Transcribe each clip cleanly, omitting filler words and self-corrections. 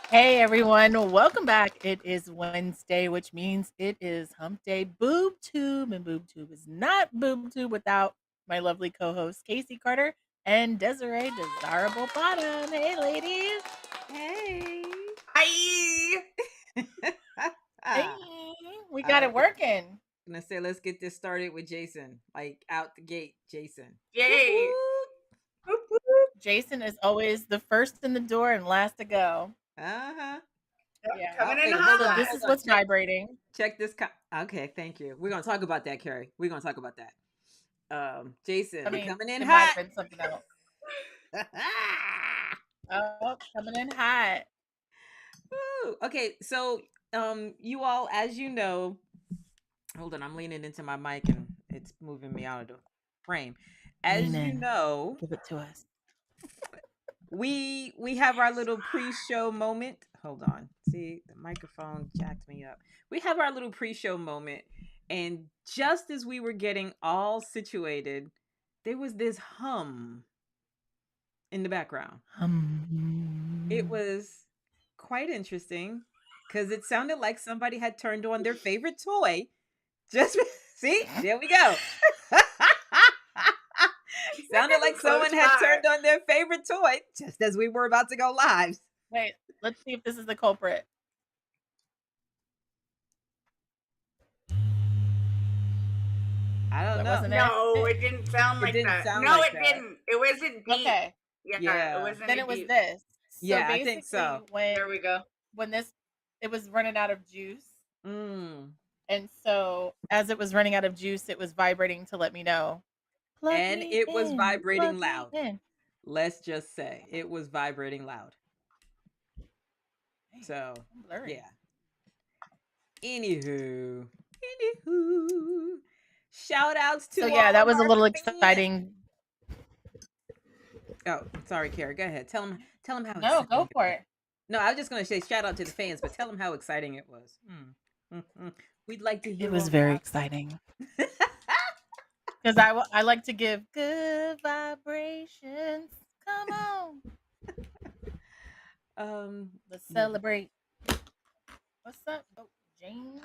Hey everyone, welcome back. It is Wednesday, which means it is Hump Day Boob Tube, and Boob Tube is not Boob Tube without my lovely co-hosts Casey Carter and Desiree Desirable Bottom. Hey ladies. Hey. Hi. Hey, we All got it right. working. I'm gonna say let's get this started with Jason. Like out the gate, Jason. Yay. Whoop, Whoop, whoop. Jason is always the first in the door and last to go. whoop. Uh-huh. Yeah. Coming in Wait, hold So on. hot. this Hold is on. what's vibrating. Check this. Okay, thank you. We're gonna talk about that, Kari. We're gonna talk about that. Jason, I mean, coming in it might hot. have been something else. Oh, coming in hot. Woo. Okay, so you all, as you know, hold on, I'm leaning into my mic and it's moving me out of the frame. As Lean you in. know, Give it to us. we have our little pre-show moment. Hold on. See, the microphone jacked me up. We have our little pre-show moment, and just as we were getting all situated, there was this hum in the background. It was quite interesting because it sounded like somebody had turned on their favorite toy. Just see, there we go. Sounded like someone had turned on their favorite toy just as we were about to go live. Wait, let's see if this is the culprit. I don't That know. wasn't No, it. it didn't sound like didn't that. sound No, like it that. didn't. It wasn't deep. Okay. Yeah, it wasn't. Then it was this. So Yeah, I basically, think so. There we go. when it was running out of juice, Mm. and so as it was running out of juice, it was vibrating to let me know. Plug And me it was in, vibrating plug me loud. in. Let's just say it was vibrating loud. Hey, So, I'm blurry. yeah. Anywho. Shout outs to So yeah, all that of was a our little fans. exciting. Oh, sorry, Kara. Go ahead. Tell them how No, exciting go for it. No, I was just going to say shout out to the fans, but tell them how exciting it was. We'd like to hear It was all very about exciting. Because I like to give good vibrations. Come on. Let's celebrate. What's up? Oh, James.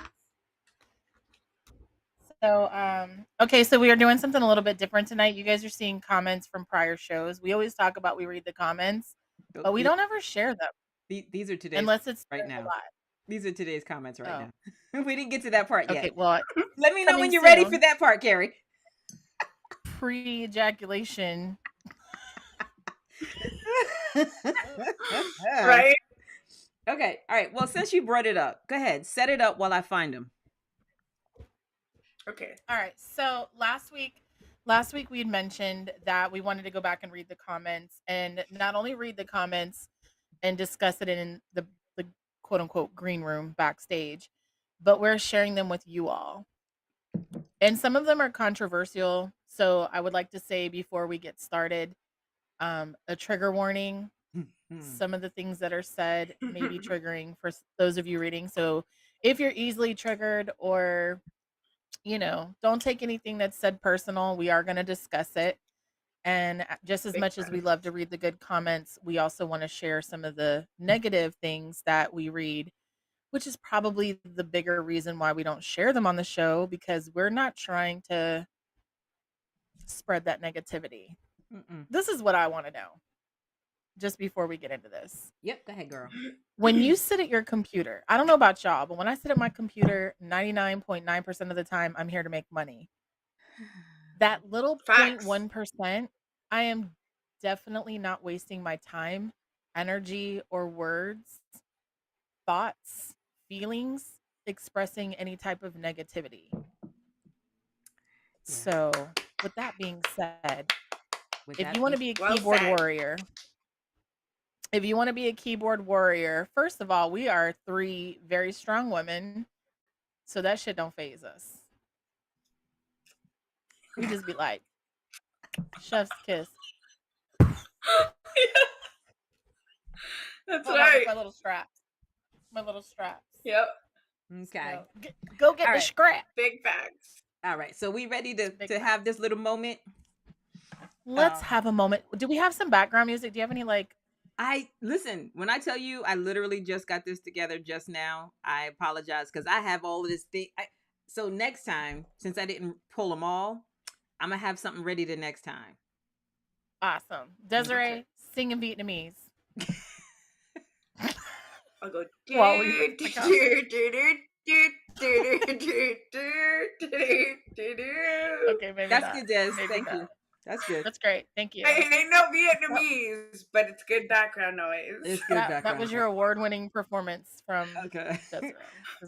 So, okay, so we are doing something a little bit different tonight. You guys are seeing comments from prior shows. We always talk about we read the comments, but we don't ever share them. These are today's unless it's right now. These are today's comments right now. We didn't get to that part yet. Okay, well, let me know when you're ready for that part, Kari. Pre-ejaculation. Right? Okay, all right. Well, since you brought it up, go ahead. Set it up while I find them. Okay. All right. So last week we had mentioned that we wanted to go back and read the comments, and not only read the comments and discuss it in the quote unquote green room backstage, but we're sharing them with you all. And some of them are controversial. So I would like to say before we get started, a trigger warning. Some of the things that are said may be triggering for those of you reading. So if you're easily triggered, or don't take anything that's said personal, we are going to discuss it. And just as much as we love to read the good comments, we also want to share some of the negative things that we read, which is probably the bigger reason why we don't share them on the show, because we're not trying to spread that negativity. This is what I want to know just before we get into this. Yep, go ahead, girl. When you sit at your computer, I don't know about y'all, but when I sit at my computer, 99.9% of the time, I'm here to make money. That little 0.1%, I am definitely not wasting my time, energy, or words, thoughts, feelings, expressing any type of negativity. Yeah. So, with that being said, if you want to be a keyboard warrior, first of all, we are 3 very strong women, so that shit don't phase us. We just be like, chef's kiss. That's right. My little straps. Yep. Okay. So, go get the scrap. Big facts. All right. So we ready to have this little moment? Let's have a moment. Do we have some background music? Do you have any Listen, when I tell you, I literally just got this together just now. I apologize because I have all of this thing. So next time, since I didn't pull them all, I'm gonna have something ready the next time. Awesome. Desiree, sing in Vietnamese. I'll go. While we look at the comments. Okay, maybe That's not. good, Des. Maybe Thank not. you. That's good. That's great. Thank you. I ain't no Vietnamese, but it's good background noise. It's good background. That was your award-winning performance from Desiree.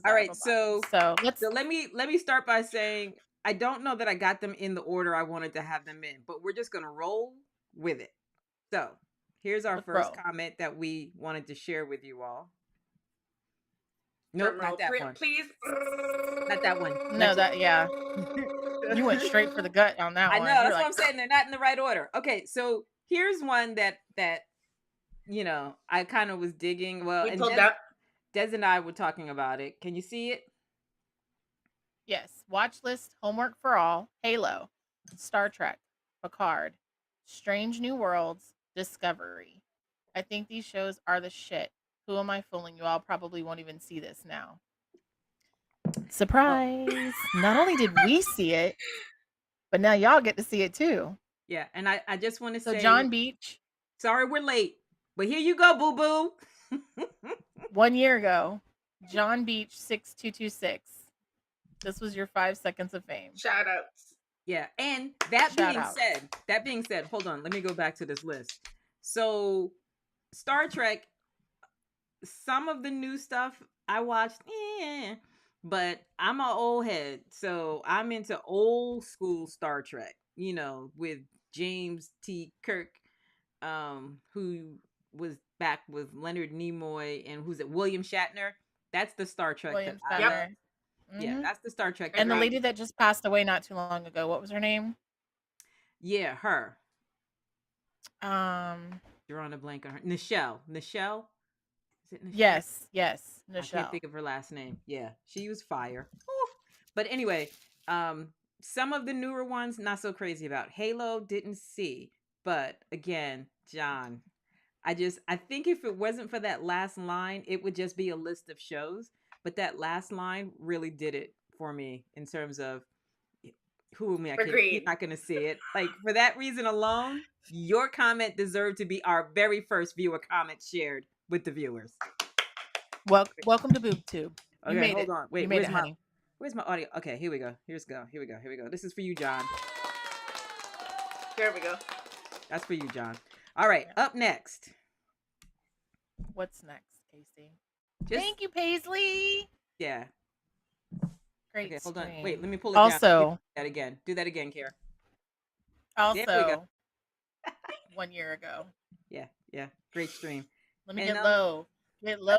All right, so let's let me start by saying I don't know that I got them in the order I wanted to have them in, but we're just gonna roll with it. So here's our first comment that we wanted to share with you all. No, not that one. Please. Not that one. No, yeah. You went straight for the gut on that one. I know, that's what I'm saying. They're not in the right order. Okay, so here's one that you know, I kind of was digging. Well, and Des and I were talking about it. Can you see it? Yes. Watch list, homework for all, Halo, Star Trek, Picard, Strange New Worlds, Discovery. I think these shows are the shit. Who am I fooling? You all probably won't even see this now. Surprise. Not only did we see it, but now y'all get to see it too. Yeah, and I just want to say, John Beach. Sorry we're late, but here you go, boo boo. 1 year ago, John Beach 6226. This was your 5 seconds of fame. Shout outs. Yeah, and that being said, hold on, let me go back to this list. So Star Trek, some of the new stuff I watched, but I'm an old head, so I'm into old school Star Trek, you know, with James T. Kirk, who was back with Leonard Nimoy and who's it, William Shatner. That's the Star Trek. William Shatner. Yeah, that's the Star Trek. And the lady that just passed away not too long ago, what was her name? Yeah, her. You're on a blank on her. Nichelle. Is it Nichelle? Yes. Nichelle. I can't think of her last name. Yeah, she was fire. Ooh. But anyway, some of the newer ones, not so crazy about. Halo, didn't see. But again, John, I think if it wasn't for that last line, it would just be a list of shows. But that last line really did it for me in terms of who am I? You're not going to see it. Like, for that reason alone, your comment deserved to be our very first viewer comment shared with the viewers. Welcome to BoobTube. Okay, hold on. Wait, where's my audio? Okay, here we go. Here we go. This is for you, John. There we go. That's for you, John. All right, up next. What's next, Casey? Thank you, Paisley. Yeah. Great. Okay, hold stream. on. Wait, let me pull it down. Also, do that again, Kara. Also, 1 year ago. Yeah. Great stream. Let me get low. Get low.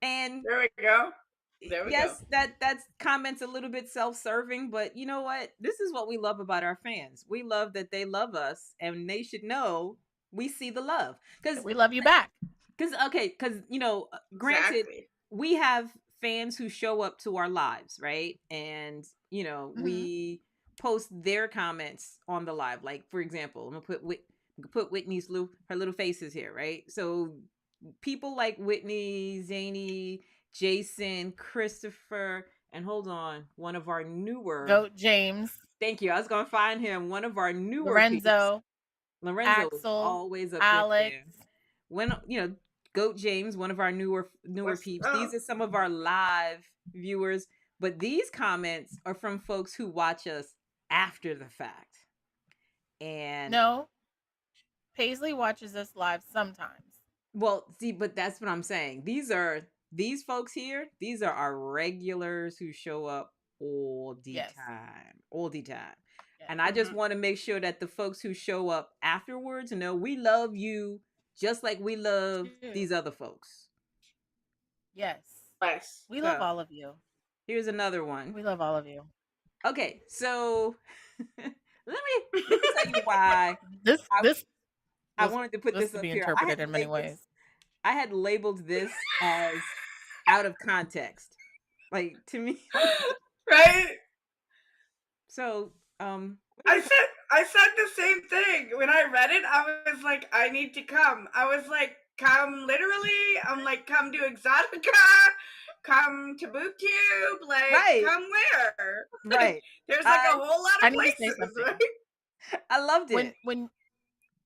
And there we go. Yes, that's comments a little bit self-serving, but you know what? This is what we love about our fans. We love that they love us, and they should know we see the love because we love you back. Because you know, granted, we have fans who show up to our lives, right? And you know, we post their comments on the live. Like, for example, I'm gonna put Whitney's her little faces here, right? So people like Whitney, Zany, Jason, Christopher, and hold on, one of our newer Goat James. Thank you. I was gonna find him. One of our newer Lorenzo, Axel, always up Alex. there. When Goat James, one of our newer peeps. These are some of our live viewers, but these comments are from folks who watch us after the fact. And no, Paisley watches us live sometimes. Well, see, but that's what I'm saying. These folks here, these are our regulars who show up all the time. Yes. And I just want to make sure that the folks who show up afterwards know we love you just like we love these other folks. Yes. Yes. We love all of you. Here's another one. We love all of you. Okay, so let me tell you why I wanted to put this up be here. Interpreted in many ways. I had labeled this as out of context. Like, to me. Right? So, I I said the same thing. When I read it, I was like, I need to come. I was like, come literally. I'm like, come to Exotica, come to BoobTube, like, Right. come where? Right. There's like a I whole lot I of need to say places, something. right? I loved it.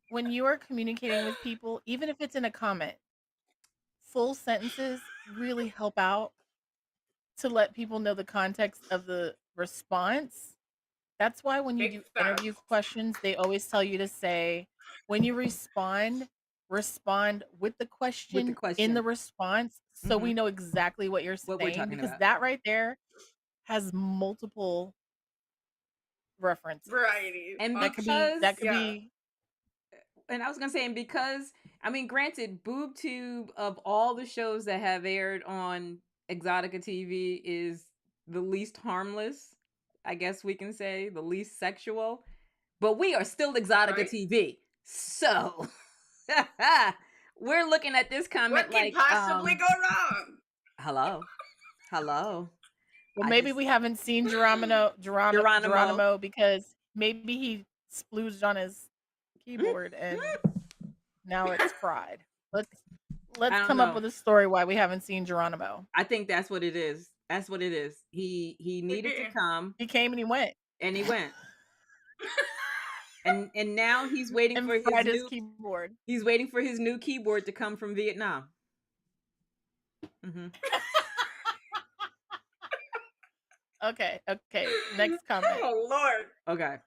When you are communicating with people, even if it's in a comment, full sentences really help out to let people know the context of the response. That's why when you Big do facts. interview questions, they always tell you to say, when you respond with the question in question. the response so we Mhm. know exactly what you're What we're saying, talking because about. that right there has multiple references. Varieties. And That could because be and I was gonna say, and because I mean, granted, BoobTube of all the shows that have aired on Exotica TV is the least harmless. I guess we can say the least sexual, but we are still Exotica Right. TV, so we're looking at this comment What could like, possibly go wrong? hello, hello. well, I maybe just we haven't seen Geronimo because maybe he splooged on his keyboard and now it's fried. Let's I don't come up know. with a story why we haven't seen Geronimo. I think that's what it is. That's what it is. He needed to come, He came and he went and he went. And now he's waiting and for his fried his new keyboard. keyboard to come from Vietnam. Hmm. Okay. Next comment. Oh Lord. Okay.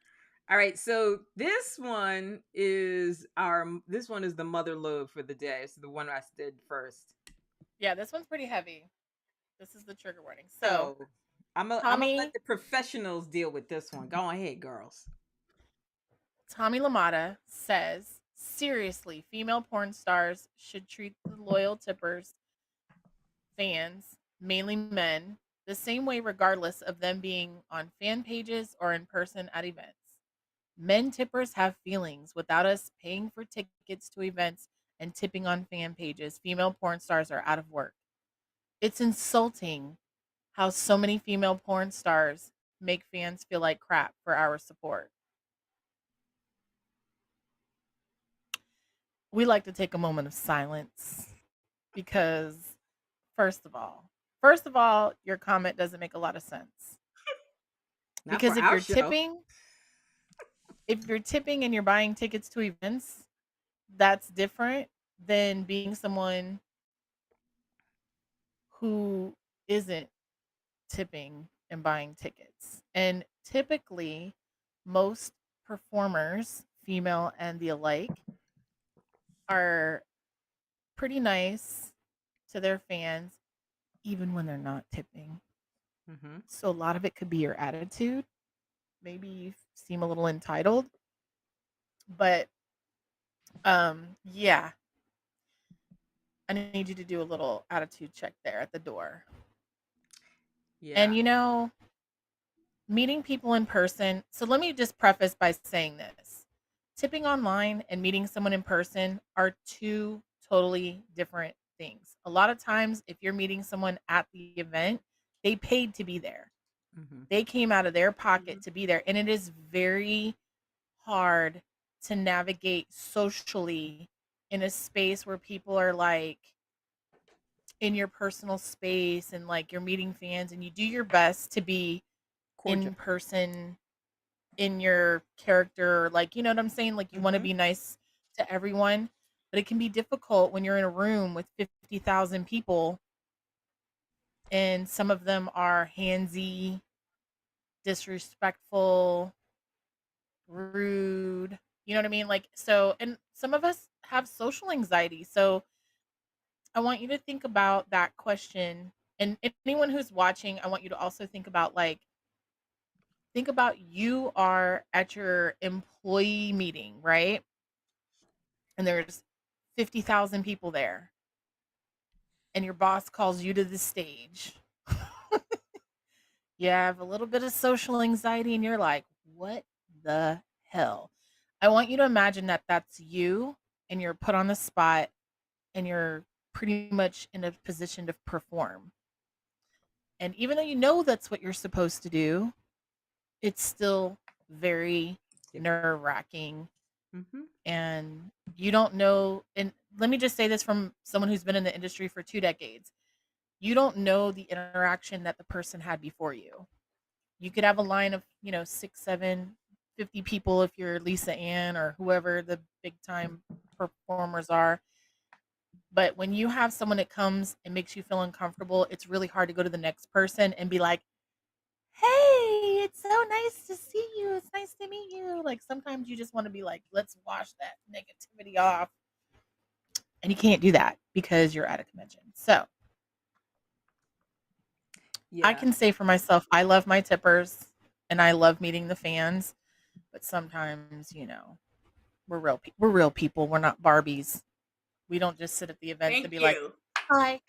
All right. So this one is the mother load for the day. It's the one I did first. Yeah, this one's pretty heavy. This is the trigger warning. So, So I'm gonna let Tommy the professionals deal with this one. Go ahead, girls. LaMotta says, seriously, female porn stars should treat the loyal tippers, fans, mainly men, the same way regardless of them being on fan pages or in person at events. Men tippers have feelings. Without us paying for tickets to events and tipping on fan pages, female porn stars are out of work. It's insulting how so many female porn stars make fans feel like crap for our support. We like to take a moment of silence because first of all, your comment doesn't make a lot of sense. Not Because for our show. if you're tipping and you're buying tickets to events, that's different than being someone who isn't tipping and buying tickets. And typically, most performers, female and the alike, are pretty nice to their fans, even when they're not tipping. Mm-hmm. So a lot of it could be your attitude. Maybe you seem a little entitled, but yeah, I need you to do a little attitude check there at the door. Yeah. And meeting people in person. So let me just preface by saying this. Tipping online and meeting someone in person are two totally different things. A lot of times, if you're meeting someone at the event, they paid to be there. Mm-hmm. They came out of their pocket to be there. And it is very hard to navigate socially in a space where people are like in your personal space and like you're meeting fans and you do your best to be Cordial. in person in your character, like, you know what I'm saying, like you want to Mhm. be nice to everyone, but it can be difficult when you're in a room with 50,000 people and some of them are handsy, disrespectful, rude, you know what I mean, like, so, and some of us have social anxiety, so I want you to think about that question. And anyone who's watching, I want you to also think about like, think about you are at your employee meeting, right? And there's 50,000 people there. And your boss calls you to the stage. You have a little bit of social anxiety and you're like, what the hell? I want you to imagine that that's you and you're put on the spot and you're pretty much in a position to perform. And even though you know that's what you're supposed to do, it's still very nerve-wracking, Mm-hmm. and you don't know. And let me just say this from someone who's been in the industry for 2 decades. You don't know the interaction that the person had before you. You could have a line of, 6, 7, 50 people if you're Lisa Ann or whoever the big time performers are. But when you have someone that comes and makes you feel uncomfortable, it's really hard to go to the next person and be like, "Hey, it's so nice to see you. It's nice to meet you." Like sometimes you just want to be like, "Let's wash that negativity off." And you can't do that because you're at a convention. So I can say for myself, I love my tippers and I love meeting the fans. But sometimes, we're real people. We're not Barbies. We don't just sit at the events and Thank be like, you. "Hi,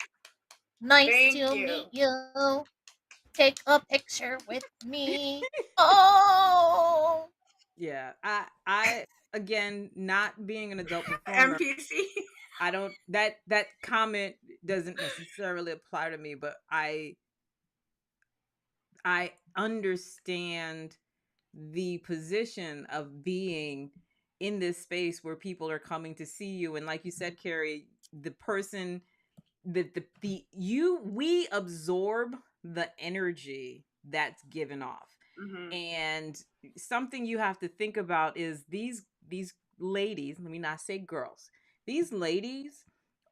nice Thank to you. meet you. Take a picture with me." Oh, Yeah. I again, not being an adult performer, MPC. I don't that comment doesn't necessarily apply to me, but I understand the position of being in this space where people are coming to see you, and like you said, Kari, the person, we absorb the energy that's given off. Mm-hmm. And something you have to think about is these ladies, let me not say girls, these ladies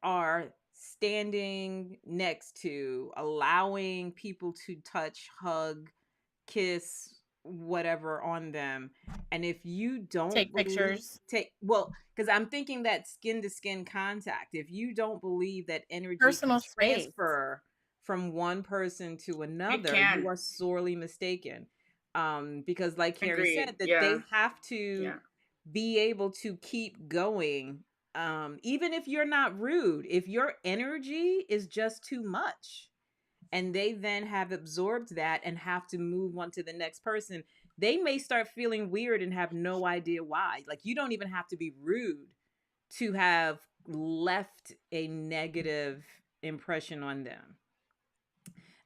are standing next to, allowing people to touch, hug, kiss, whatever on them. And if you don't take believe, pictures. because I'm thinking that skin to skin contact, if you don't believe that energy can Personal space. transfer from one person to It another, you can. are sorely mistaken. Because like Kari Agreed. said, that Yeah. they have to Yeah. be able to keep going. Even if you're not rude, if your energy is just too much, and they then have absorbed that and have to move on to the next person, they may start feeling weird and have no idea why. Like, you don't even have to be rude to have left a negative impression on them.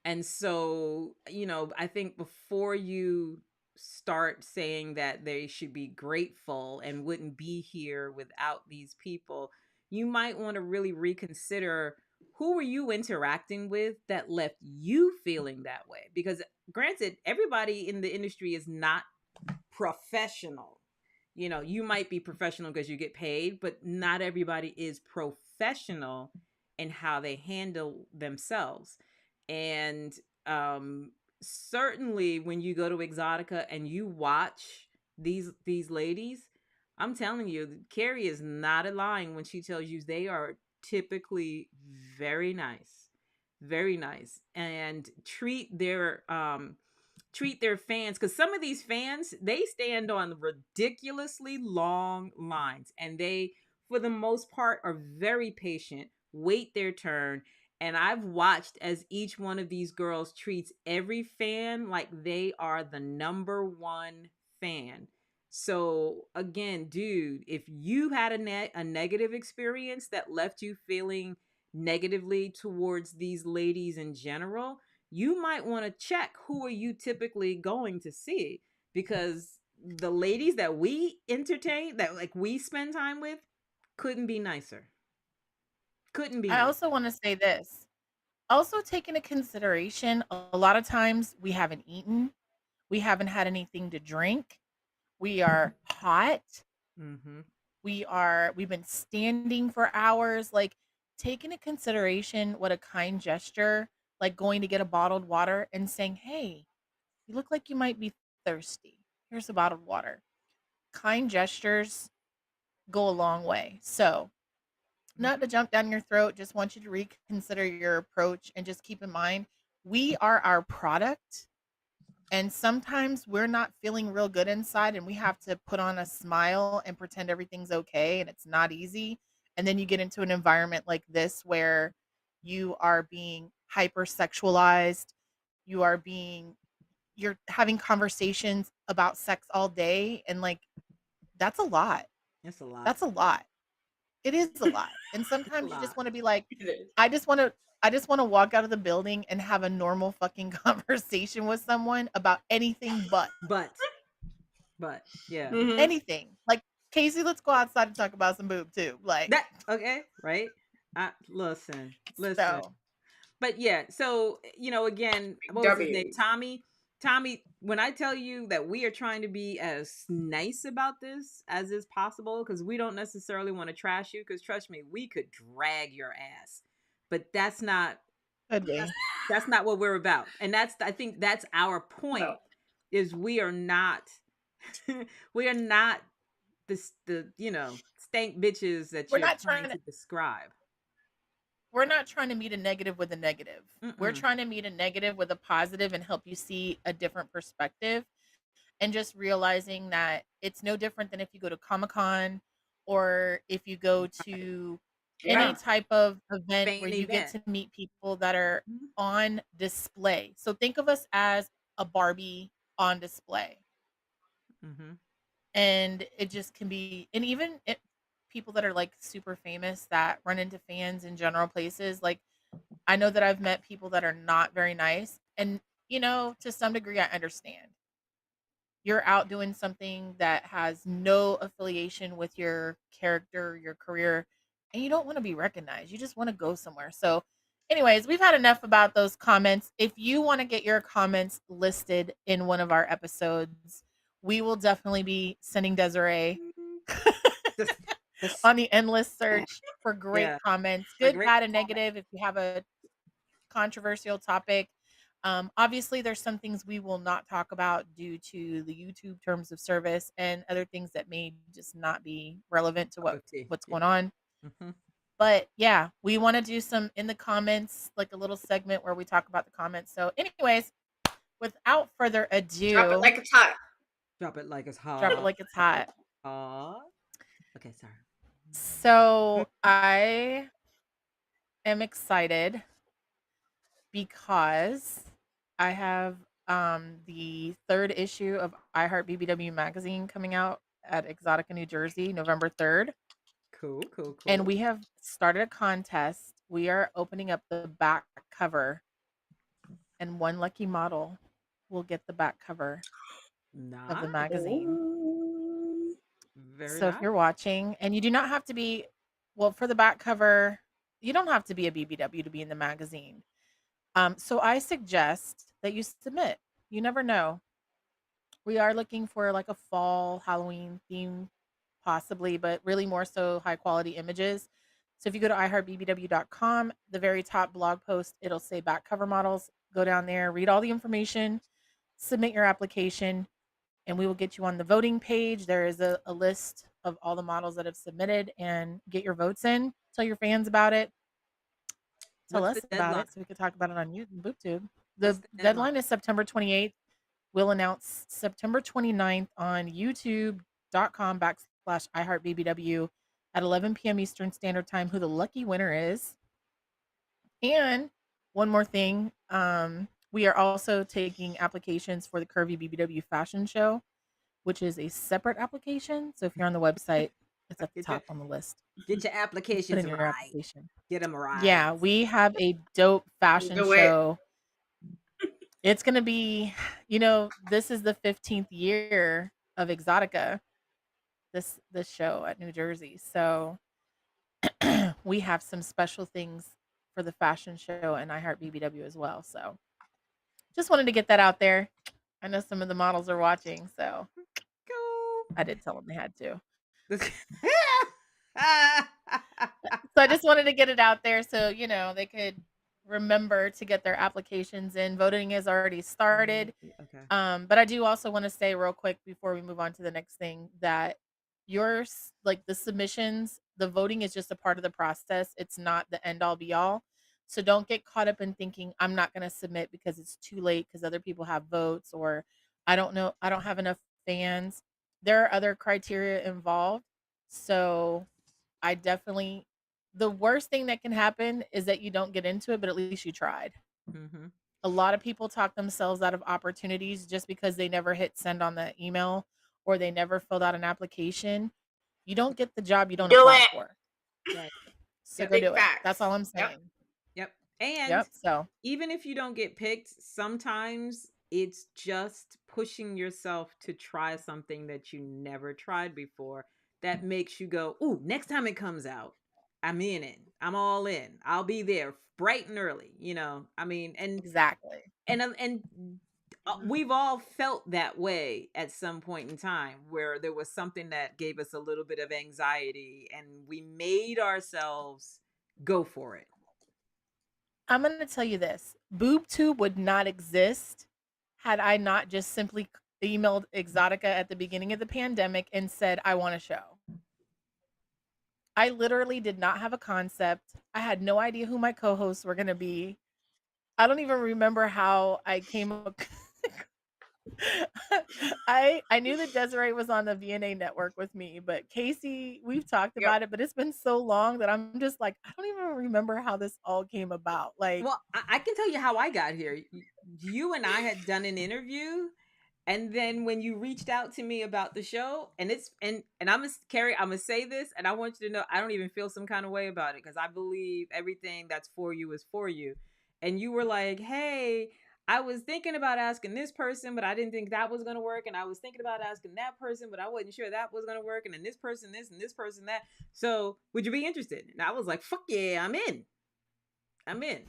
And so, I think before you start saying that they should be grateful and wouldn't be here without these people, you might want to really reconsider, who were you interacting with that left you feeling that way? Because granted, everybody in the industry is not professional. You might be professional because you get paid, but not everybody is professional in how they handle themselves. And certainly when you go to Exotica and you watch these ladies, I'm telling you, Kari is not lying when she tells you they are typically very nice, very nice, and treat their fans, because some of these fans, they stand on ridiculously long lines, and they, for the most part, are very patient, wait their turn. And I've watched as each one of these girls treats every fan like they are the number one fan. So again, dude, if you had a negative experience that left you feeling negatively towards these ladies in general, you might want to check, who are you typically going to see? Because the ladies that we entertain, that like we spend time with, couldn't be nicer. Couldn't be I nicer. also want to say this. Also take into consideration, a lot of times we haven't eaten, we haven't had anything to drink, we are hot, Mm-hmm. we've been standing for hours. Like, take into consideration what a kind gesture, like going to get a bottled water and saying, "Hey, you look like you might be thirsty. Here's a bottled water." Kind gestures go a long way. So, not to jump down your throat, just want you to reconsider your approach and just keep in mind, we are our product. And sometimes we're not feeling real good inside and we have to put on a smile and pretend everything's okay. And it's not easy. And then you get into an environment like this where you are being hypersexualized, you are being, you're having conversations about sex all day. And like, that's a lot. That's a lot. That's a lot. It is a lot. And It's a sometimes you just lot. want to be like, It is. I just want to walk out of the building and have a normal fucking conversation with someone about anything but. But But yeah, Mhm. Anything. Like, Casey, let's go outside and talk about some boob too. Like, that okay, right? Listen. so But yeah, so again, what was his name? W's. Tommy, when I tell you that we are trying to be as nice about this as is possible, because we don't necessarily want to trash you, because trust me, we could drag your ass. But that's not could we? that's not what we're about. And I think that's our point, No. is we are not we are not the stank bitches that We're you're not trying trying to to describe. we're not trying to meet a negative with a negative. We're Mm-mm. trying to meet a negative with a positive and help you see a different perspective, and just realizing that it's no different than if you go to Comic-Con or if you go to any Yeah. type of event where Fan you get event. to meet people that are Mhm. on display. So think of us as a Barbie on display. Mhm. And it just can be, and even people that are like super famous that run into fans in general places, like I know that I've met people that are not very nice, and to some degree I understand. You're out doing something that has no affiliation with your character, your career, and you don't want to be recognized. You just want to go somewhere. So, anyways, we've had enough about those comments. If you want to get your comments listed in one of our episodes, we will definitely be sending Desiree This, this, on the endless search for great yeah, comments, a good, great bad, and comment. negative. If you have a controversial topic, obviously, there's some things we will not talk about due to the YouTube terms of service and other things that may just not be relevant to Cup of tea. what's Yeah. going on. Mm-hmm. But yeah, we want to do some in the comments, like a little segment where we talk about the comments. So, anyways, without further Drop it ado, like it's hot. Drop it like it's drop it hot. like it's hot. Hot. Okay, sorry. So, I am excited because I have the third issue of iHeart BBW magazine coming out at Exotica, New Jersey, November 3rd. Cool, cool, And cool. we have started a contest. We are opening up the back cover, and one lucky model will get the back cover of the Nice. magazine. Ooh. Very So if nice. you're watching, and you do not have to be, well, for the back cover, you don't have to be a BBW to be in the magazine. So I suggest that you submit. You never know. We are looking for like a fall Halloween theme, possibly, but really more so high quality images. So if you go to iHeartBBW.com, the very top blog post, it'll say back cover models. Go down there, read all the information, submit your application, and we will get you on the voting page. There is a list of all the models that have submitted, and get your votes in. Tell your fans about it. Tell What's the us about deadline? it so we could talk about it on BoobTube. What's The the deadline? deadline is September 28th. We'll announce September 29th on youtube.com/ iHeartBBW at 11 p.m. Eastern Standard Time who the lucky winner is. And one more thing, we are also taking applications for the Curvy BBW Fashion Show, which is a separate application. So if you're on the website, it's at the Get your top on the list. get your Put applications in your right. application. Get them right. Yeah, we have a dope fashion Do it. show. It's going to be, this is the 15th year of Exotica, this show at New Jersey. So we have some special things for the fashion show and iHeart BBW as well. So just wanted to get that out there. I know some of the models are watching, so Cool. I did tell them they had to. This- So I just wanted to get it out there so, they could remember to get their applications in. Voting has already started. Okay. But I do also want to say real quick before we move on to the next thing that like the submissions, the voting is just a part of the process. It's not the end all be all. So don't get caught up in thinking I'm not going to submit because it's too late because other people have votes, or I don't know, I don't have enough fans. There are other criteria involved. So I definitely, the worst thing that can happen is that you don't get into it, but at least you tried. Mm-hmm. A lot of people talk themselves out of opportunities just because they never hit send on the email or they never filled out an application. You don't get the job you don't Do apply it. for. Right. So Yep. go Big do it. facts. That's all I'm Yep. saying. Yep. And Yep. So even if you don't get picked, sometimes it's just pushing yourself to try something that you never tried before that makes you go, ooh, next time it comes out, I'm in it. I'm all in. I'll be there bright and early, you know. I mean, Exactly. and we've all felt that way at some point in time where there was something that gave us a little bit of anxiety and we made ourselves go for it. I'm going to tell you this. BoobTube would not exist had I not just simply emailed Exotica at the beginning of the pandemic and said, I want a show. I literally did not have a concept. I had no idea who my co-hosts were going to be. I don't even remember how I came up. I knew that Desiree was on the VNA network with me, but Casey, we've talked Yep. about it, but it's been so long that I'm just like, I don't even remember how this all came about. Like, Well, I can tell you how I got here. You and I had done an interview, and then when you reached out to me about the show, and I'm Kari, I'm gonna say this, and I want you to know I don't even feel some kind of way about it because I believe everything that's for you is for you. And you were like, hey, I was thinking about asking this person, but I didn't think that was gonna work, and I was thinking about asking that person, but I wasn't sure that was gonna work, and then this person this and this person that. So would you be interested? And I was like, fuck yeah, I'm in. I'm in.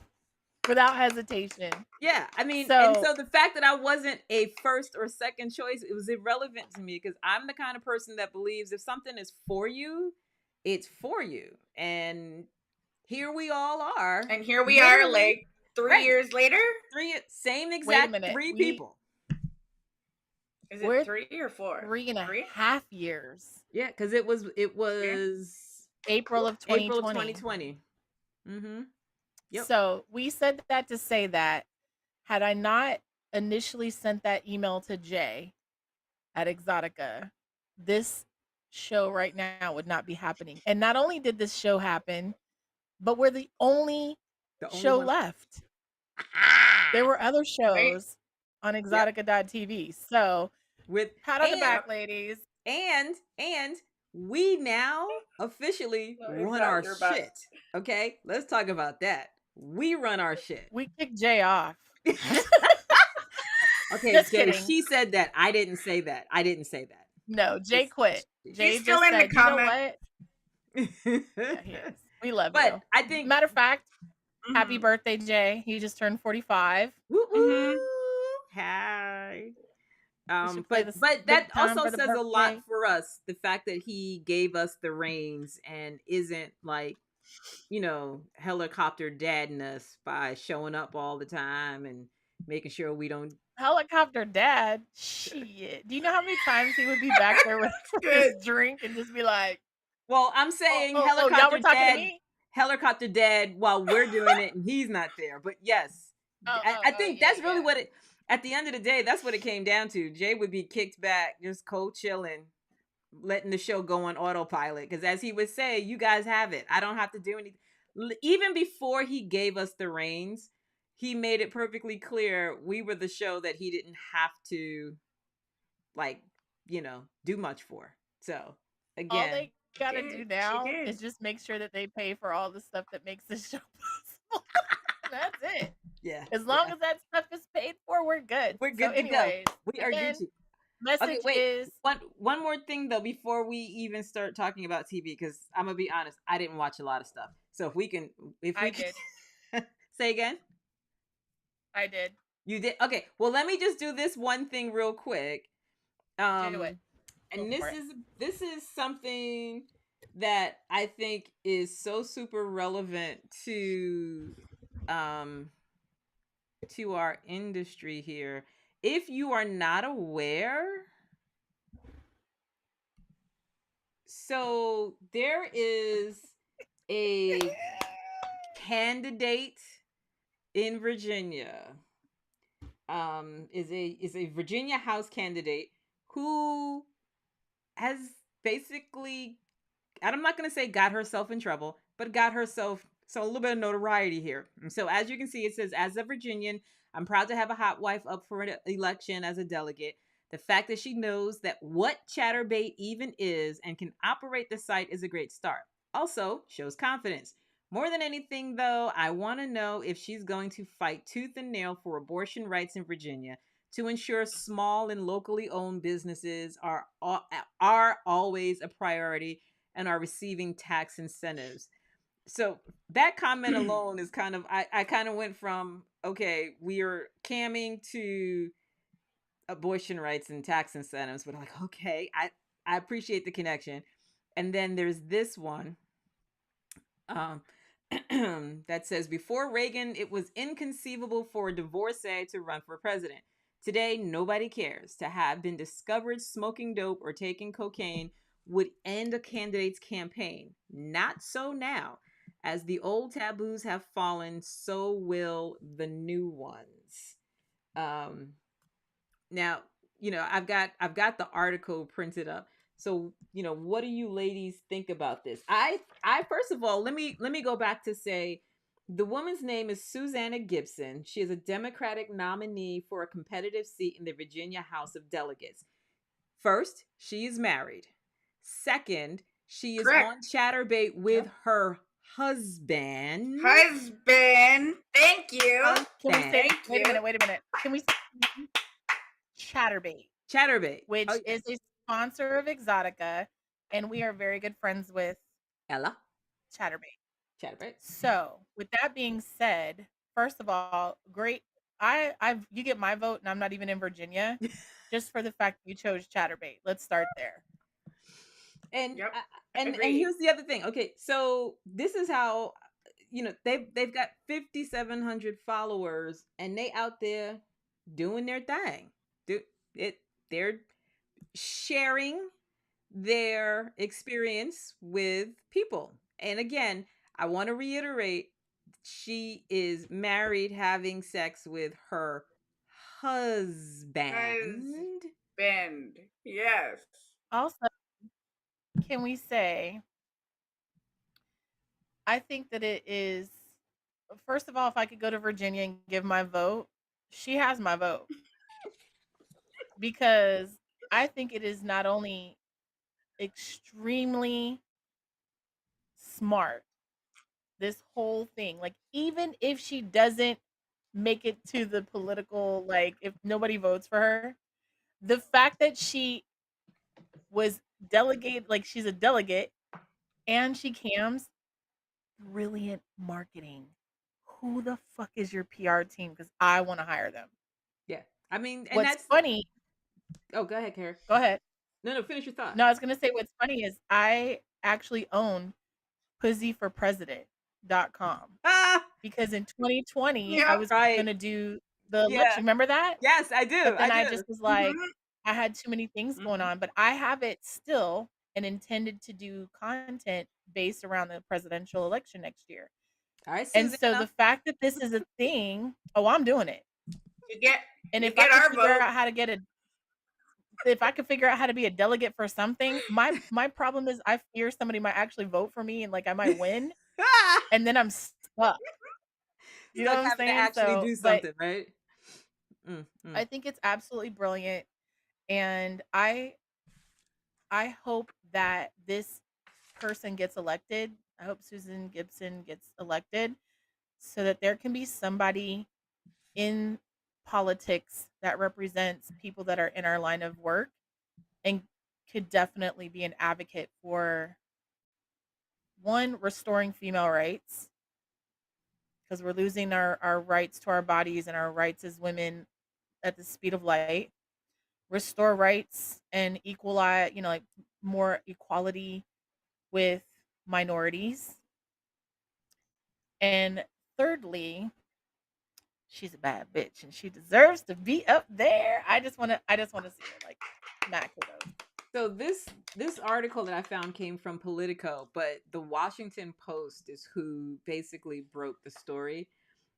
without hesitation. Yeah, I mean, So- and so the fact that I wasn't a first or second choice, it was irrelevant to me because I'm the kind of person that believes if something is for you, it's for you. And here we all are. And here we are, like 3 Right. years later. Same Wait a exact minute. three people. Is We're it 3 or 4? 3.5 years. Yeah, because it was April of 2020. April of 2020. Mm-hmm. Yep. So we said that to say that had I not initially sent that email to Jay at Exotica, this show right now would not be happening. And not only did this show happen, but we're the only show one left. There were other shows on EXXXOTICA.tv. So with pat on the back, ladies. And we now officially run our shit. Okay, let's talk about that. We run our shit. We kicked Jay off. Okay, Just Jay, kidding. she said that. I didn't say that. No, Jay quit. Jay He's still just in said, the comment. You know what? Yeah, he is. We love but you. I think, Matter of fact, happy birthday, Jay. He just turned 45. Hi. Play But big that time also for the says a lot birthday. for us. The fact that he gave us the reins and isn't like, you know, helicopter dadding us by showing up all the time and making sure we don't. Helicopter dad? Shit. Do you know how many times he would be back there with his drink and just be like, Well, I'm saying y'all helicopter were talking dad. to me? Helicopter dad while we're doing it and he's not there. But yes, I think that's really what it. At the end of the day, that's what it came down to. Jay would be kicked back, just cold chilling, letting the show go on autopilot. Because as he would say, you guys have it. I don't have to do anything. Even before he gave us the reins, he made it perfectly clear we were the show that he didn't have to, like, you know, do much for. So, again. All they gotta do now is just make sure that they pay for all the stuff that makes this show possible. That's it. Yeah. As long as that stuff is paid for, we're good. We're good to go. We are good to. Message is one more thing though before we even start talking about TV, because I'm gonna be honest, I didn't watch a lot of stuff. So if we can say again. I did. You did? Okay. Well, let me just do this one thing real quick. Do it. And this is something that I think is so super relevant to our industry here. If you are not aware, so there is a candidate in Virginia, is a Virginia House candidate who has basically, I'm not going to say got herself in trouble, but got herself a little bit of notoriety here. And so as you can see, it says, as a Virginian, I'm proud to have a hot wife up for an election as a delegate. The fact that she knows that what Chatterbait even is and can operate the site is a great start. Also, shows confidence. More than anything, though, I want to know if she's going to fight tooth and nail for abortion rights in Virginia. to ensure small and locally owned businesses are always a priority and are receiving tax incentives. So that comment alone is kind of, I kind of went from, okay, we are camming to abortion rights and tax incentives, but like, okay, I appreciate the connection. And then there's this one um, that says, before Reagan, it was inconceivable for a divorcee to run for president. Today, nobody cares. To have been discovered smoking dope or taking cocaine would end a candidate's campaign. Not so now. As the old taboos have fallen, so will the new ones. Now, I've got the article printed up. So, what do you ladies think about this? I first of all, let me go back to say the woman's name is Susanna Gibson. She is a Democratic nominee for a competitive seat in the Virginia House of Delegates. First, she is married. Second, she is Correct. on Chatterbait with her husband. Thank you. Can we say, Thank wait you. a minute. Can we say Chatterbait, which is a sponsor of Exotica, and we are very good friends with Ella. Chatterbait. Chatterbait. So, with that being said, first of all, great. You get my vote, and I'm not even in Virginia, just for the fact that you chose Chatterbait. Let's start there. And Yep. and here's the other thing. Okay, so this is how they've got 5,700 followers, and they out there doing their thing. They're sharing their experience with people. And again, I want to reiterate, she is married, having sex with her husband. Yes. Also, can we say, I think that it is, first of all, if I could go to Virginia and give my vote, she has my vote. Because I think it is not only extremely smart, this whole thing, like, even if she doesn't make it to the political, like, if nobody votes for her, the fact that she was delegate, like, she's a delegate and she cams, brilliant marketing. Who the fuck is your PR team? Because I want to hire them. Yeah, I mean, and What's that's funny. Oh, go ahead, Kara. Go ahead. No, finish your thought. No, I was gonna say what's funny is I actually own pussyforpresident.com. Because in 2020 I was gonna do the election. Remember that? Yes, I do. But then I just was like, I had too many things going Mhm. on, but I have it still and intended to do content based around the presidential election next year. All right, And so Susanna. the fact that this is a thing, I'm doing it. And you if get I our could figure vote. out how to get if I could figure out how to be a delegate for something, my problem is I fear somebody might actually vote for me and like I might win, and then I'm stuck. You know what I'm having saying? to actually do something, but right? I think it's absolutely brilliant, and I hope that this person gets elected. I hope Susan Gibson gets elected so that there can be somebody in politics that represents people that are in our line of work and could definitely be an advocate for, one, restoring female rights, because we're losing our rights to our bodies and our rights as women at the speed of light. Restore rights and equalize, like more equality with minorities. And thirdly, she's a bad bitch and she deserves to be up there. I just want to see her like smack her. So this article that I found came from Politico, but the Washington Post is who basically broke the story.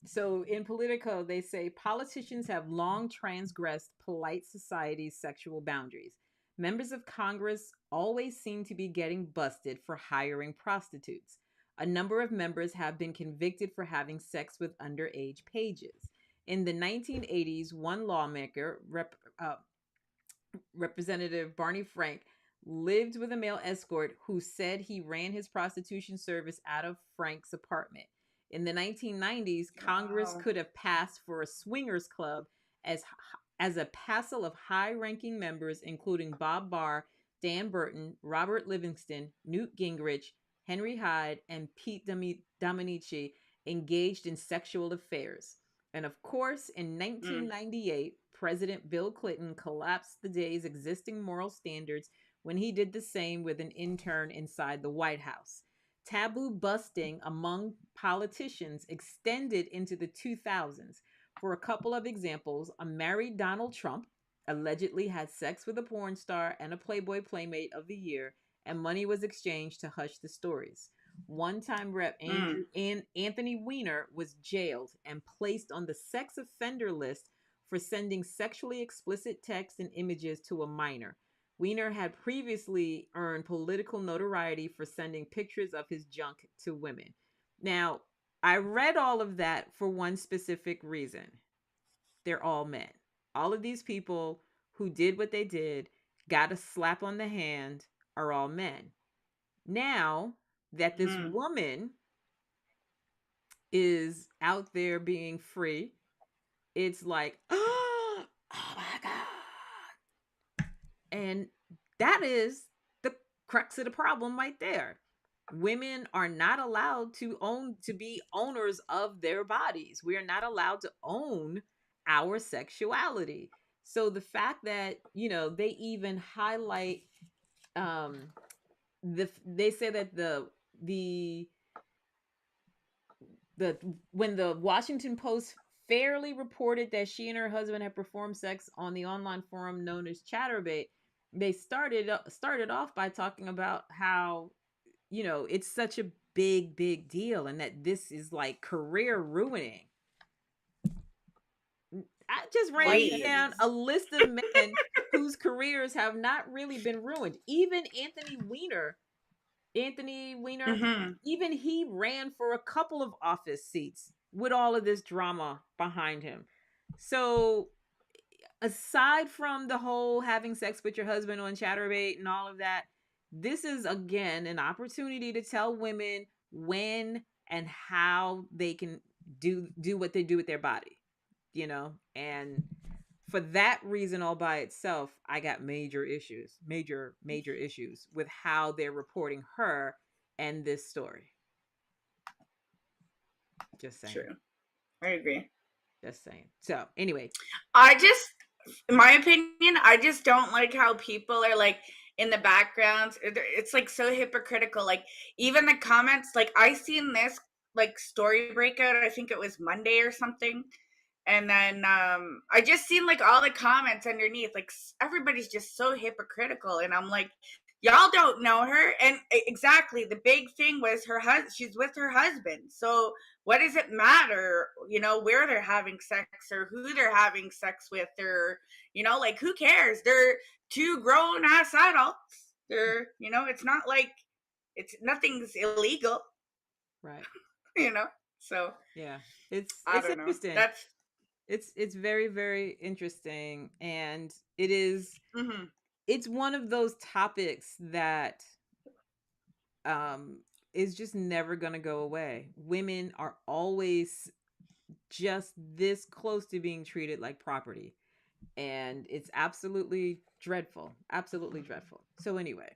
So in Politico, they say politicians have long transgressed polite society's sexual boundaries. Members of Congress always seem to be getting busted for hiring prostitutes. A number of members have been convicted for having sex with underage pages. In the 1980s, one lawmaker, Representative Barney Frank, lived with a male escort who said he ran his prostitution service out of Frank's apartment. In the 1990s, Congress could have passed for a swingers club as a passel of high-ranking members, including Bob Barr, Dan Burton, Robert Livingston, Newt Gingrich, Henry Hyde, and Pete Dominici, engaged in sexual affairs. And of course, in 1998, President Bill Clinton collapsed the day's existing moral standards when he did the same with an intern inside the White House. Taboo busting among politicians extended into the 2000s. For a couple of examples, a married Donald Trump allegedly had sex with a porn star and a Playboy Playmate of the Year, and money was exchanged to hush the stories. One-time rep Anthony Weiner was jailed and placed on the sex offender list for sending sexually explicit text and images to a minor. Weiner had previously earned political notoriety for sending pictures of his junk to women. Now, I read all of that for one specific reason. They're all men. All of these people who did what they did, got a slap on the hand, are all men. Now that this woman is out there being free, it's like, oh my God. And that is the crux of the problem right there. Women are not allowed to be owners of their bodies. We are not allowed to own our sexuality. So the fact that, they even highlight, they say that when the Washington Post fairly reported that she and her husband had performed sex on the online forum known as Chatterbait, they started off by talking about how, it's such a big deal and that this is like career ruining. I just ran down a list of men whose careers have not really been ruined. Even Anthony Weiner, even he ran for a couple of office seats with all of this drama behind him. So aside from the whole having sex with your husband on Chatterbait and all of that, this is again an opportunity to tell women when and how they can do what they do with their body, and for that reason all by itself, I got major issues with how they're reporting her and this story. Just saying. True. I agree. Just saying. So anyway, in my opinion, I just don't like how people are like in the background. It's like so hypocritical. Like even the comments, like I seen this like story breakout, I think it was Monday or something. And then I just seen like all the comments underneath, like everybody's just so hypocritical. And I'm like, y'all don't know her. And exactly, the big thing was she's with her husband. So what does it matter, where they're having sex or who they're having sex with, or, like who cares? They're two grown ass adults. They're, it's not like nothing's illegal. Right. So yeah, it's interesting. It's very, very interesting. And it is, it's one of those topics that is just never going to go away. Women are always just this close to being treated like property. And it's absolutely dreadful. Absolutely dreadful. So anyway,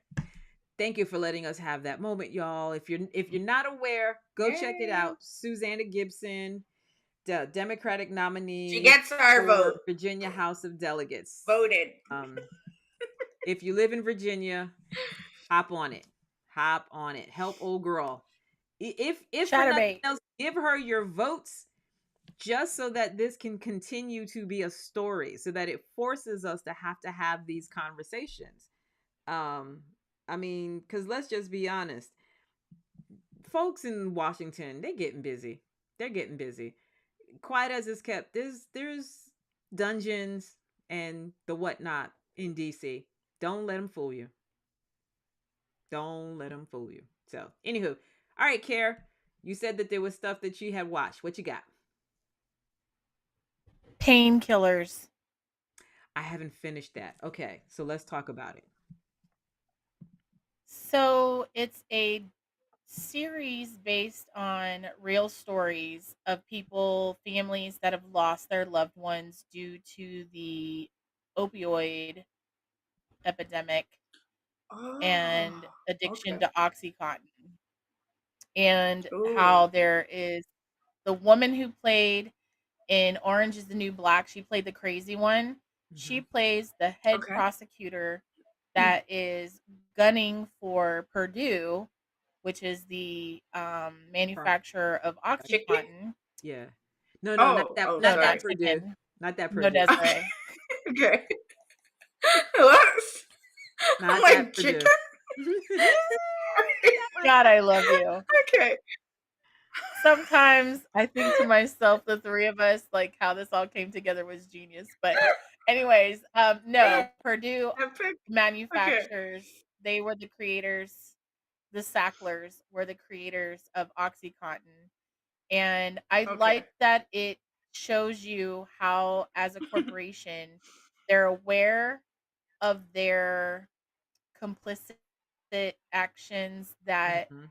thank you for letting us have that moment, y'all. If you're not aware, go check it out. Susanna Gibson, the Democratic nominee. She gets our vote. Virginia House of Delegates. Voted. If you live in Virginia, hop on it. Help old girl. If for nothing else, give her your votes just so that this can continue to be a story, so that it forces us to have these conversations. I mean, because let's just be honest. Folks in Washington, they're getting busy. Quiet as it's kept, there's dungeons and the whatnot in DC. Don't let them fool you. So, anywho, all right, Care. You said that there was stuff that you had watched. What you got? Painkillers. I haven't finished that. Okay, so let's talk about it. So it's a series based on real stories of people, families that have lost their loved ones due to the opioid epidemic and Oh, addiction okay. to Oxycontin. And how Ooh. there is the woman who played in Orange is the New Black, she played the crazy one. She Mm-hmm. plays the head Okay. prosecutor that is gunning for Purdue, which is the manufacturer of Chicken? OxyContin. Yeah. No, no, Oh, oh, No, not not that sorry. Purdue. chicken. Not that No, Purdue. Desiree. Okay. What? I'm Not like, that chicken? Purdue. God, I love you. Okay. Sometimes I think to myself, the three of us, like how this all came together was genius. But, anyways, no, Purdue Epic. Okay. manufacturers. They were the creators. The Sacklers were the creators of OxyContin, and I Okay. like that it shows you how, as a corporation, they're aware of their complicit actions that Mm-hmm.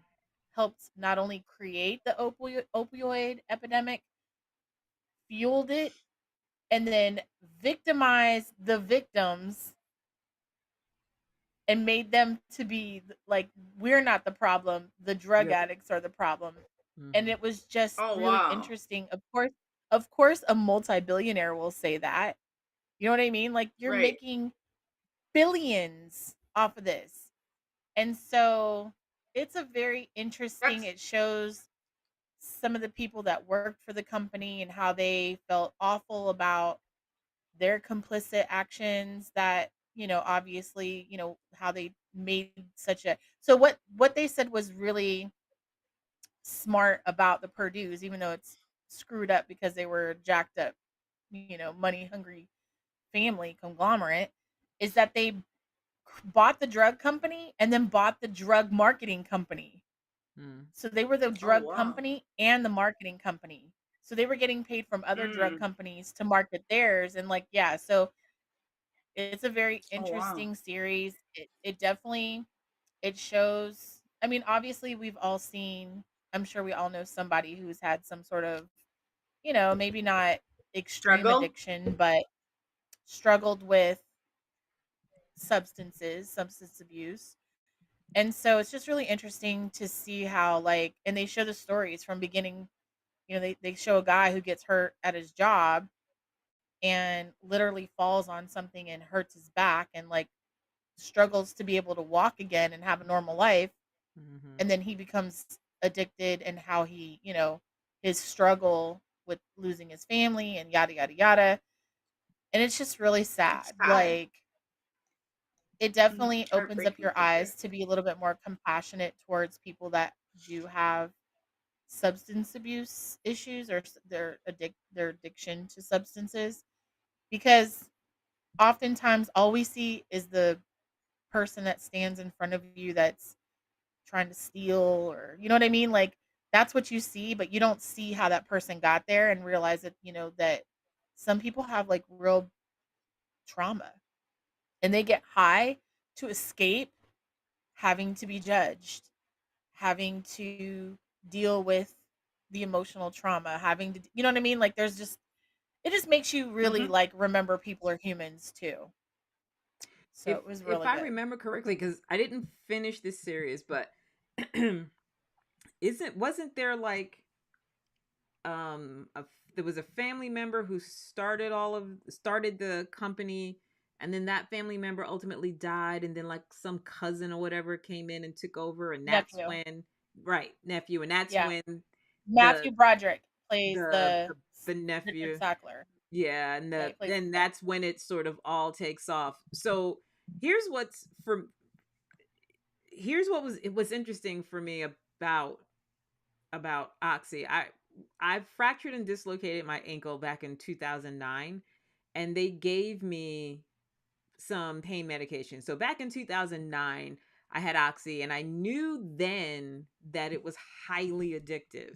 helped not only create the opioid epidemic, fueled it, and then victimized the victims and made them to be like, we're not the problem, the drug Yep. addicts are the problem. And Mm-hmm. it was just Oh, really wow. interesting. Of course a multi-billionaire will say that. You know what I mean? Like, you're Right. making billions off of this. And so it's a very interesting, That's it shows some of the people that worked for the company and how they felt awful about their complicit actions, that, obviously, how they made such a, so what they said was really smart about the Purdue's, even though it's screwed up because they were jacked up, money hungry family conglomerate, is that they bought the drug company and then bought the drug marketing company. Mm-hmm. So they were the oh, drug wow. company and the marketing company. So they were getting paid from other drug Mm. companies to market theirs, and, like, yeah, so it's a very Oh, wow. interesting series. It definitely, it shows, I mean, obviously we've all seen, I'm sure we all know somebody who's had some sort of, maybe not extreme Struggle? addiction, but struggled with substance abuse. And so it's just really interesting to see how, like, and they show the stories from beginning. They show a guy who gets hurt at his job and literally falls on something and hurts his back and, like, struggles to be able to walk again and have a normal life. Mm-hmm. And then he becomes addicted, and how he, his struggle with losing his family and yada, yada, yada. And it's just really That's sad. sad. Like, it definitely opens up Heartbreaking your for sure. eyes to be a little bit more compassionate towards people that do have substance abuse issues, or their addiction to substances, because oftentimes all we see is the person that stands in front of you that's trying to steal, or, you know what I mean, like, that's what you see, but you don't see how that person got there and realize that, that some people have, like, real trauma, and they get high to escape having to be judged, having to deal with the emotional trauma, having to, you know what I mean? Like, there's just, it just makes you really, Hmm. like, remember people are humans too. So If it was if really I good. remember correctly, because I didn't finish this series, but isn't wasn't there like there was a family member who started the company, and then that family member ultimately died, and then like some cousin or whatever came in and took over, and that's Nephew. when, right, nephew, and that's Yeah. when the Matthew Broderick plays the the the, the Richard nephew, Sackler. yeah, and Yeah, he plays then the that's when it sort of all takes off. So here's what's from here's what was interesting for me about Oxy. I fractured and dislocated my ankle back in 2009, and they gave me some pain medication. So back in 2009, I had Oxy, and I knew then that it was highly addictive,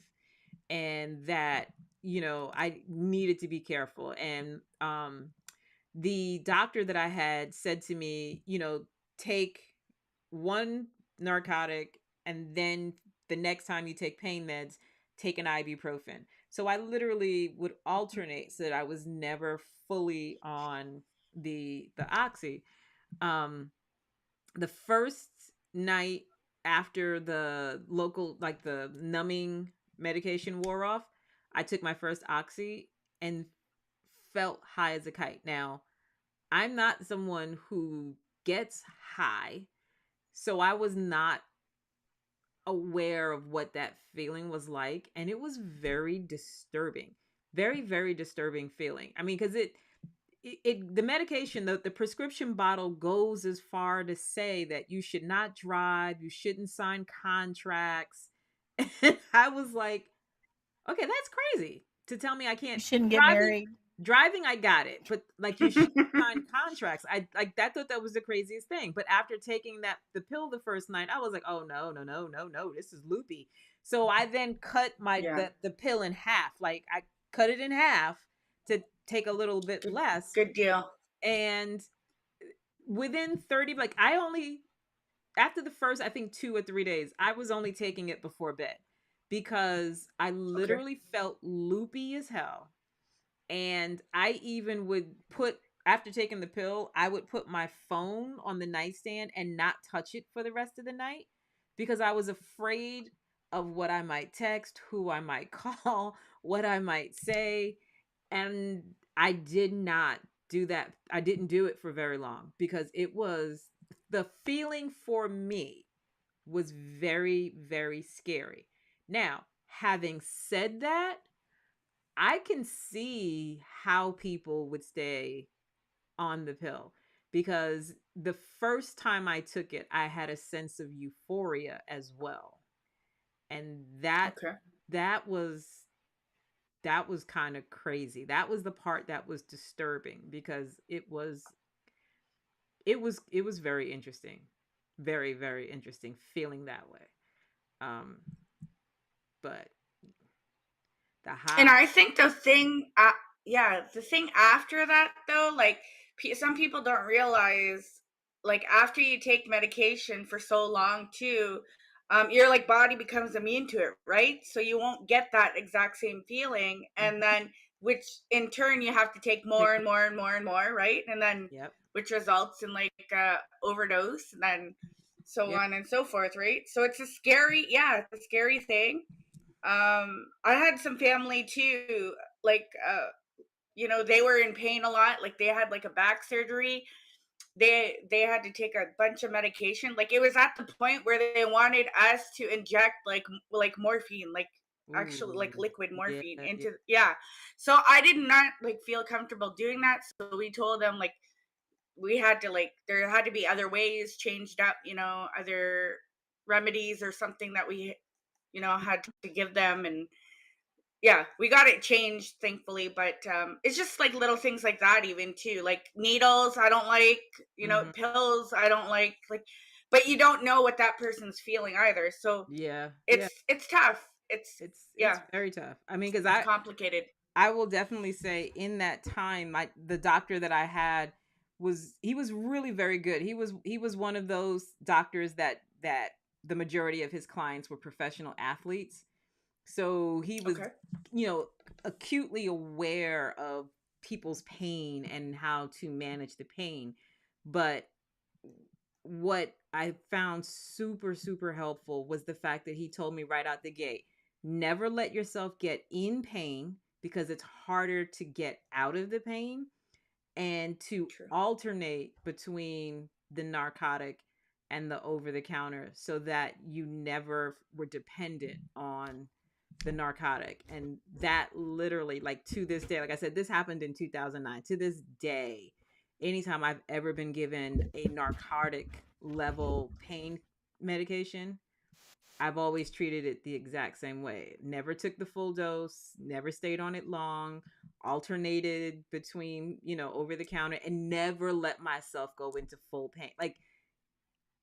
and that, I needed to be careful. And the doctor that I had said to me, take one narcotic and then the next time you take pain meds, take an ibuprofen. So I literally would alternate so that I was never fully on the oxy. Um, the first night after the local, like the numbing medication wore off, I took my first oxy and felt high as a kite. Now, I'm not someone who gets high, so I was not aware of what that feeling was like, and it was very disturbing. Very, very disturbing feeling. I mean, because the medication, the prescription bottle goes as far to say that you should not drive, you shouldn't sign contracts. And I was like, okay, that's crazy to tell me I You can't. shouldn't get driving married. driving I got it, but like you should sign contracts. I like that, thought that was the craziest thing. But after taking the pill the first night, I was like, oh no, no, no, no, no, this is loopy. So I then cut Yeah. the pill in half. Like I cut it in half to take a little bit less. Good deal. And within 30, like I only, after the first, I think 2 or 3 days, I was only taking it before bed because I literally felt loopy as hell. And I even would put, after taking the pill, I would put my phone on the nightstand and not touch it for the rest of the night because I was afraid of what I might text, who I might call, what I might say. And I did not do that. I didn't do it for very long because it was, the feeling for me was very, very scary. Now, having said that, I can see how people would stay on the pill because the first time I took it, I had a sense of euphoria as well. And that was kind of crazy. That was the part that was disturbing because it was very interesting. Very, very interesting feeling that way. Um but the And high. I think the thing, the thing after that though, like some people don't realize, like after you take medication for so long too, your like body becomes immune to it, right? So you won't get that exact same feeling, and then which in turn you have to take more and more and more and more, right? And then Yep. which results in like overdose, and then so Yep. on and so forth, right? So it's a scary, it's a scary thing. I had some family too, like they were in pain a lot, like they had like a back surgery. They had to take a bunch of medication, like it was at the point where they wanted us to inject like morphine, like actually like Ooh. liquid Yeah. morphine Yeah. into, so I did not like feel comfortable doing that, so we told them like we had to, like there had to be other ways changed up, other remedies or something that we had to give them. And we got it changed, thankfully. But it's just like little things like that, even too, like needles I don't like, Mhm. pills I don't like, but you don't know what that person's feeling either, so Yeah. Yeah. it's tough. It's very tough. I mean, because It's complicated. I will definitely say in that time, the doctor that I had he was really very good. He was one of those doctors that the majority of his clients were professional athletes. So he was, Okay. acutely aware of people's pain and how to manage the pain. But what I found super, super helpful was the fact that he told me right out the gate, never let yourself get in pain because it's harder to get out of the pain, and to True. alternate between the narcotic and the over the counter so that you never were dependent on the narcotic. And that literally, like to this day, like I said, this happened in 2009. To this day, anytime I've ever been given a narcotic level pain medication, I've always treated it the exact same way. Never took the full dose, never stayed on it long, alternated between, over the counter, and never let myself go into full pain. Like,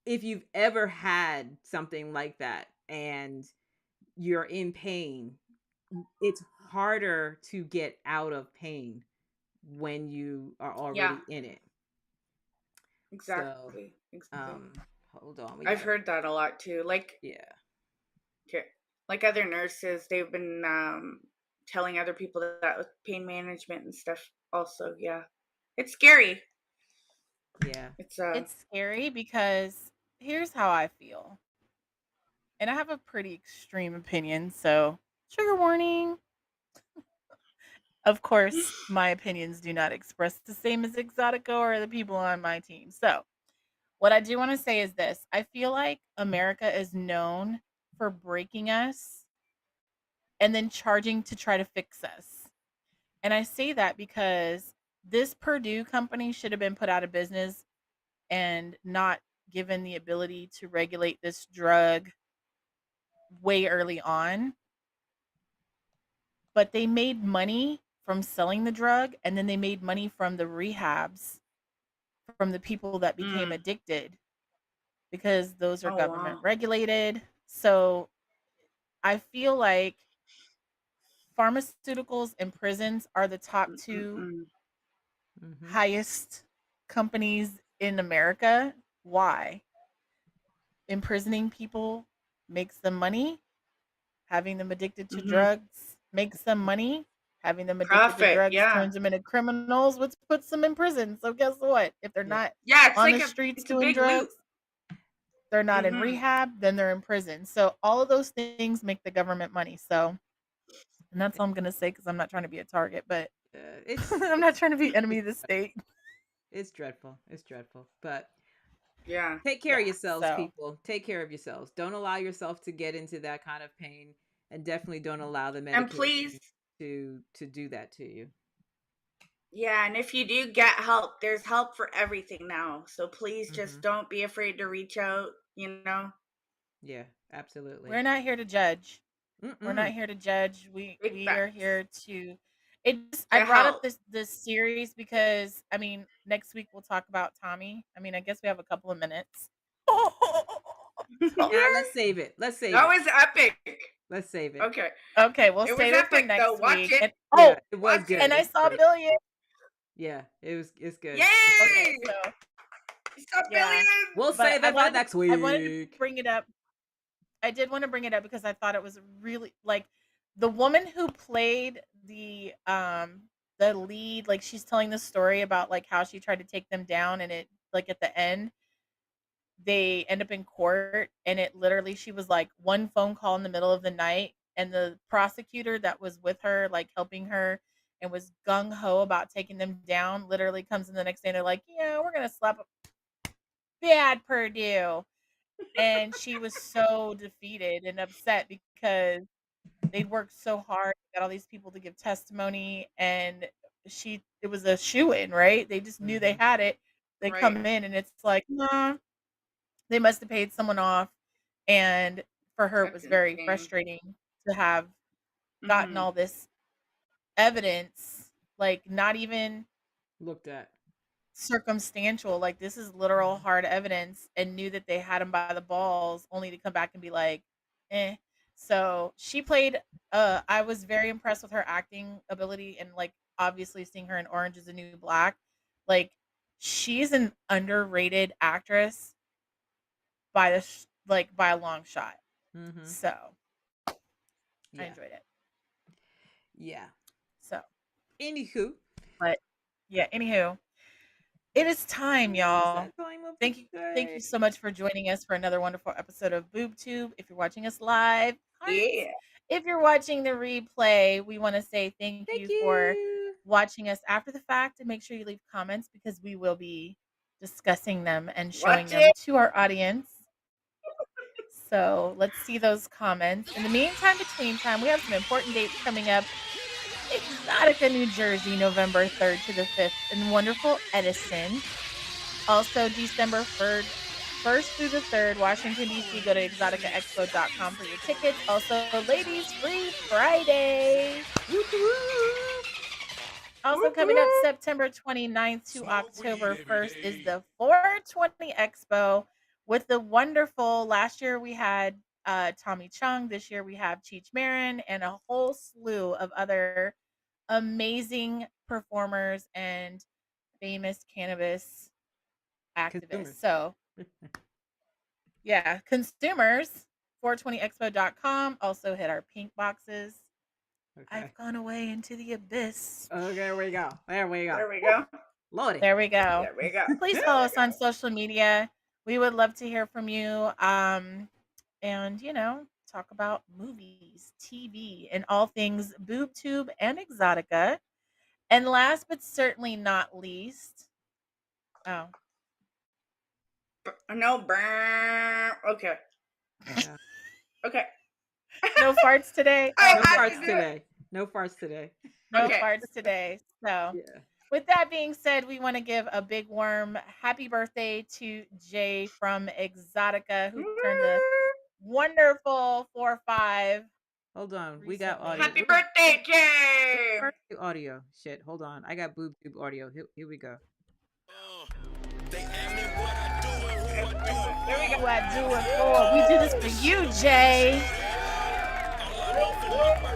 if you've ever had something like that and you're in pain, it's harder to get out of pain when you are Yeah, already in it. So, exactly. hold on. We I've got heard that a lot too, like yeah. Okay. Like other nurses, they've been telling other people that with pain management and stuff also. Yeah. It's scary. Yeah. It's scary because here's how I feel. And I have a pretty extreme opinion, so trigger warning. Of course, my opinions do not express the same as Exotica or the people on my team. So, what I do want to say is this. I feel like America is known for breaking us and then charging to try to fix us. And I say that because this Purdue company should have been put out of business and not given the ability to regulate this drug way early on. But they made money from selling the drug, and then they made money from the rehabs from the people that became addicted because those are Oh government wow. regulated. So I feel like pharmaceuticals and prisons are the top two Mm-hmm. highest companies in America. Why? Imprisoning people makes them money. Having them addicted to drugs makes them money. Having them addicted to Profit. drugs Yeah. turns them into criminals, which puts them in prison. So guess what? If they're Yeah. not Yeah. It's on like the streets it's a doing big loop. drugs, they're not in rehab, then they're in prison. So all of those things make the government money. So, and that's all I'm gonna say because I'm not trying to be a target, but I'm not trying to be enemy of the state. It's dreadful. It's dreadful. But Yeah. take care of Yeah. yourselves, So people. Take care of yourselves. Don't allow yourself to get into that kind of pain, and definitely don't allow the And please, medication to do that to you. yeah, and if you do get help, there's help for everything now. So please just don't be afraid to reach out, you know. Yeah, absolutely. we're not here to judge. We're not Mm-mm. here to judge. We Big we are facts. here to I To brought up help. this series because I mean next week we'll talk about Tommy. I mean I guess we have a couple of minutes. Nah, let's save it. Let's save That it. was epic. Let's save it. Okay. Okay, we'll It was save it for epic though. next Watch week. it. And Yeah, it was Watch good. it. and I saw Billion. Yeah, it's good. Yay! Okay, so You saw yeah, Billions. We'll but save it for next I wanted to week. bring it up. I did want to bring it up because I thought it was really like the woman who played the lead, like she's telling the story about like how she tried to take them down and it like at the end they end up in court and it literally she was like one phone call in the middle of the night and the prosecutor that was with her like helping her and was gung ho about taking them down literally comes in the next day and they're like, yeah, we're gonna slap a bad Purdue. And she was so defeated and upset because they'd worked so hard, got all these people to give testimony, and it was a shoe in, right? They just knew they had it. They Right. come in and it's like, nah, they must have paid someone off. And for her, it That's was very insane. frustrating to have gotten all this evidence, like not even Looked at. circumstantial, like this is literal hard evidence, and knew that they had him by the balls only to come back and be like, eh. So she played I was very impressed with her acting ability and like obviously seeing her in Orange is the New Black. Like she's an underrated actress by by a long shot. So I Yeah. enjoyed it. Yeah. So Anywho. but yeah, anywho. It is time, y'all. It's that time of Thank the you. Thank day. you so much for joining us for another wonderful episode of BoobTube. If you're watching us live, hearts. Yeah. If you're watching the replay, we want to say thank you for watching us after the fact and make sure you leave comments because we will be discussing them and showing Watch them it. to our audience. So let's see those comments. In the meantime, between time, we have some important dates coming up. Exotica, New Jersey, November 3rd to the 5th in wonderful Edison. Also, December 1st through the 3rd, Washington, D.C. Go to EXXXOTICA.tv for your tickets. Also, Ladies Free Friday. Also, coming up September 29th to October 1st is the 420 Expo with the wonderful, last year we had Tommy Chung. This year we have Cheech Marin and a whole slew of other amazing performers and famous cannabis activists. Consumers. So, yeah, consumers. 420expo.com. Also hit our pink boxes. Okay. I've gone away into the abyss. Oh, there we go. There we go. There we go. Lordy. There we go. There we go. Please follow us on social media. We would love to hear from you. And talk about movies, TV, and all things boob tube and exotica. And last but certainly not least, oh, No, burn. Okay. Yeah. Okay. no farts today. I No had farts to do today. No farts today. No Okay. farts today. So, Yeah. with that being said, we want to give a big warm happy birthday to Jay from Exotica, who turned the wonderful 4-5. Hold on. We got Recently. audio. Happy birthday, Jay! Where's the audio? Shit. Hold on. I got boob tube audio. Here we go. There we Who go. I do it for? We do this for you, Jay.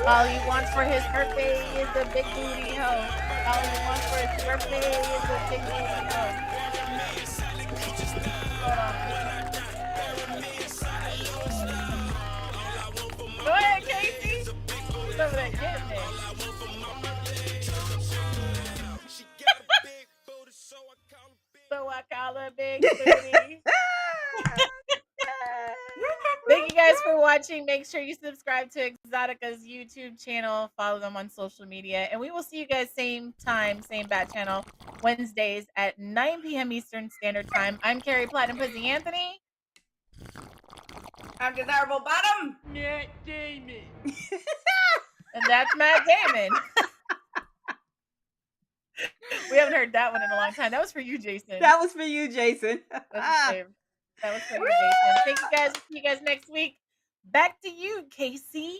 All he wants for his birthday is a big booty hoe. All he wants for his birthday is a big booty hoe. Hold on. Go ahead, Casey. He's over there getting it. So I call her big booty. Thank you guys for watching. Make sure you subscribe to Exxxotica's YouTube channel. Follow them on social media. And we will see you guys same time, same bat channel, Wednesdays at 9 p.m. Eastern Standard Time. I'm Kari Platinum Pussy Anthony. I'm Desirable Bottom. Matt Damon. And that's Matt Damon. We haven't heard that one in a long time. That was for you, Jason. That was for you, Jason. That was for you, Jason. Thank you guys. We'll see you guys next week. Back to you, Casey.